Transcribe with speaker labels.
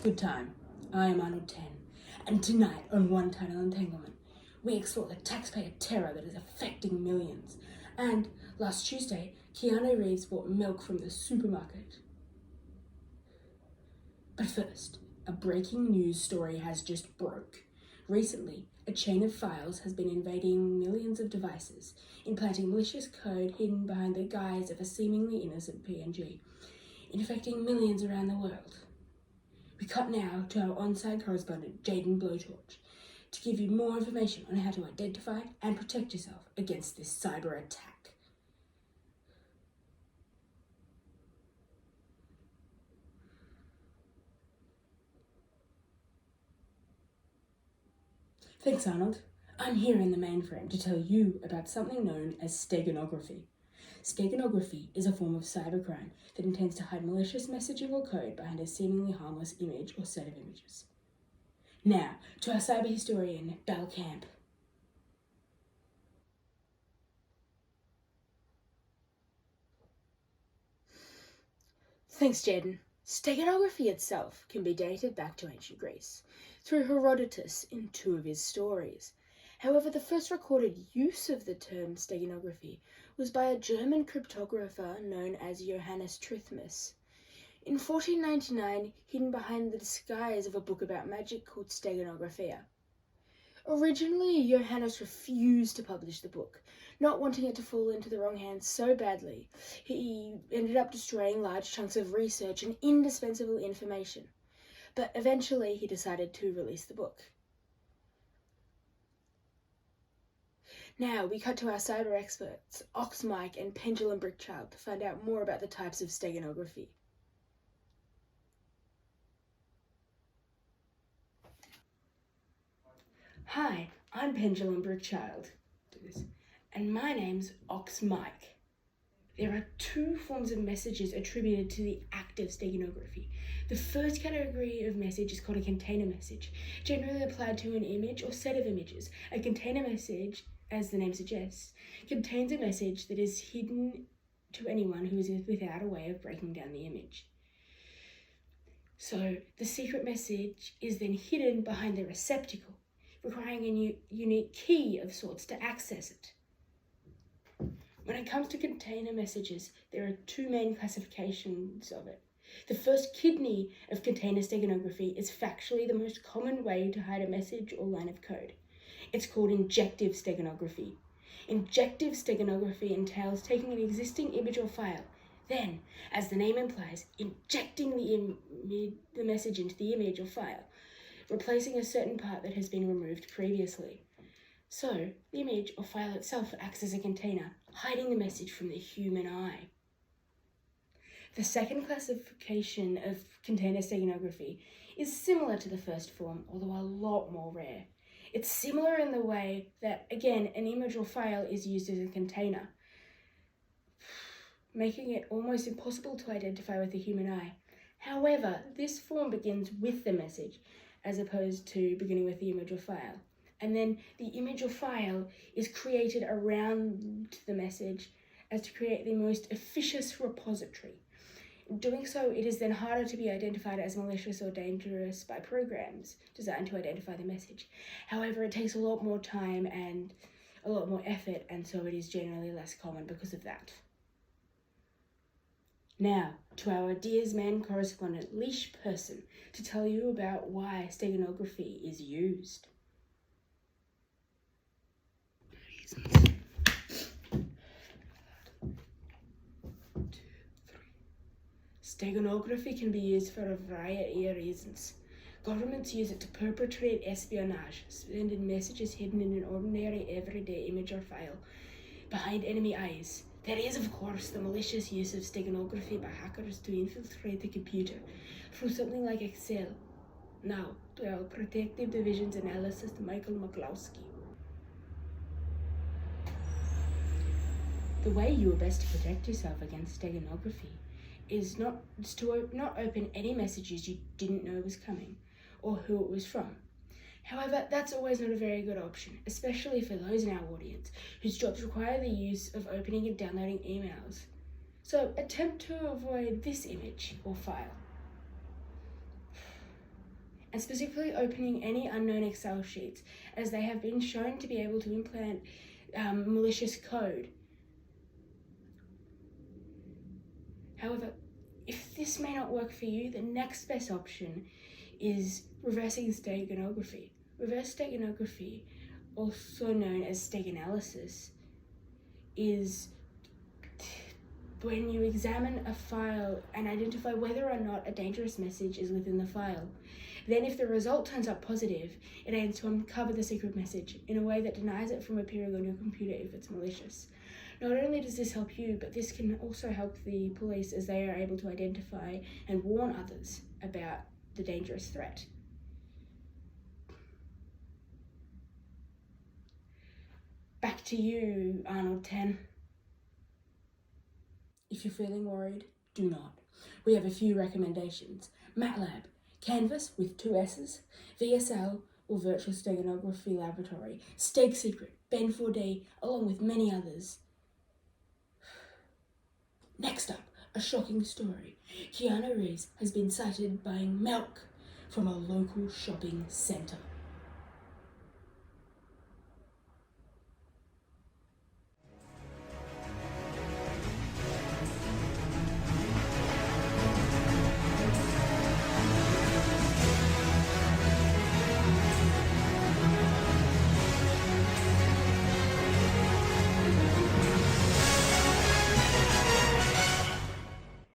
Speaker 1: good time. I am Arnold 10, and tonight on One Tidal Entanglement, we explore the taxpayer terror that is affecting millions. And last Tuesday, Keanu Reeves bought milk from the supermarket. But first, a breaking news story has just broke. Recently, a chain of files has been invading millions of devices, implanting malicious code hidden behind the guise of a seemingly innocent PNG, infecting millions around the world. We cut now to our on-site correspondent, Jaden Blowtorch, to give you more information on how to identify and protect yourself against this cyber attack. Thanks, Arnold. I'm here in the mainframe to tell you about something known as steganography. Steganography is a form of cybercrime that intends to hide malicious messaging or code behind a seemingly harmless image or set of images. Now, to our cyber historian, Bell Camp. Thanks, Jaden. Steganography itself can be dated back to ancient Greece, through Herodotus in two of his stories. However, the first recorded use of the term steganography was by a German cryptographer known as Johannes Trithmus. In 1499, hidden behind the disguise of a book about magic called Steganography. Originally, Johannes refused to publish the book, not wanting it to fall into the wrong hands so badly. He ended up destroying large chunks of research and indispensable information. But eventually, he decided to release the book. Now, we cut to our cyber experts, Aɣғ쏘ɪʀ and Pendulum Brickchild, to find out more about the types of steganography. Hi, I'm Pendulum Brickchild, and my name's Aɣғ쏘ɪʀ. There are two forms of messages attributed to the act of steganography. The first category of message is called a container message, generally applied to an image or set of images. A container message, as the name suggests, contains a message that is hidden to anyone who is without a way of breaking down the image. So the secret message is then hidden behind the receptacle, requiring a unique key of sorts to access it. When it comes to container messages, there are two main classifications of it. The first kidney of container steganography is factually the most common way to hide a message or line of code. It's called injective steganography. Injective steganography entails taking an existing image or file, then, as the name implies, injecting the message into the image or file, replacing a certain part that has been removed previously. So, the image or file itself acts as a container, hiding the message from the human eye. The second classification of container steganography is similar to the first form, although a lot more rare. It's similar in the way that, again, an image or file is used as a container, making it almost impossible to identify with the human eye. However, this form begins with the message, as opposed to beginning with the image or file. And then the image or file is created around the message as to create the most officious repository. In doing so, it is then harder to be identified as malicious or dangerous by programs designed to identify the message. However, it takes a lot more time and a lot more effort, and so it is generally less common because of that. Now, to our Dears Man correspondent, Leash Person, to tell you about why steganography is used. Steganography can be used for a variety of reasons. Governments use it to perpetrate espionage, sending messages hidden in an ordinary everyday image or file behind enemy eyes. There is, of course, the malicious use of steganography by hackers to infiltrate the computer through something like Excel. Now, to our Protective Division's analyst, Michael McCloskey. The way you are best to protect yourself against steganography is to not open any messages you didn't know was coming, or who it was from. However, that's always not a very good option, especially for those in our audience whose jobs require the use of opening and downloading emails. So attempt to avoid this image or file. and specifically opening any unknown Excel sheets, as they have been shown to be able to implant malicious code. However, if this may not work for you, the next best option is reversing steganography. Reverse steganography, also known as Steganalysis, is when you examine a file and identify whether or not a dangerous message is within the file. Then if the result turns up positive, it aims to uncover the secret message in a way that denies it from appearing on your computer if it's malicious. Not only does this help you, but this can also help the police, as they are able to identify and warn others about the dangerous threat. Back to you, Arnold 10. If you're feeling worried, do not. We have a few recommendations. MATLAB, Canvas with 2 S's, VSL or Virtual Steganography Laboratory, StegSecret, Ben4D, along with many others. Next up, a shocking story. Keanu Reeves has been sighted buying milk from a local shopping centre.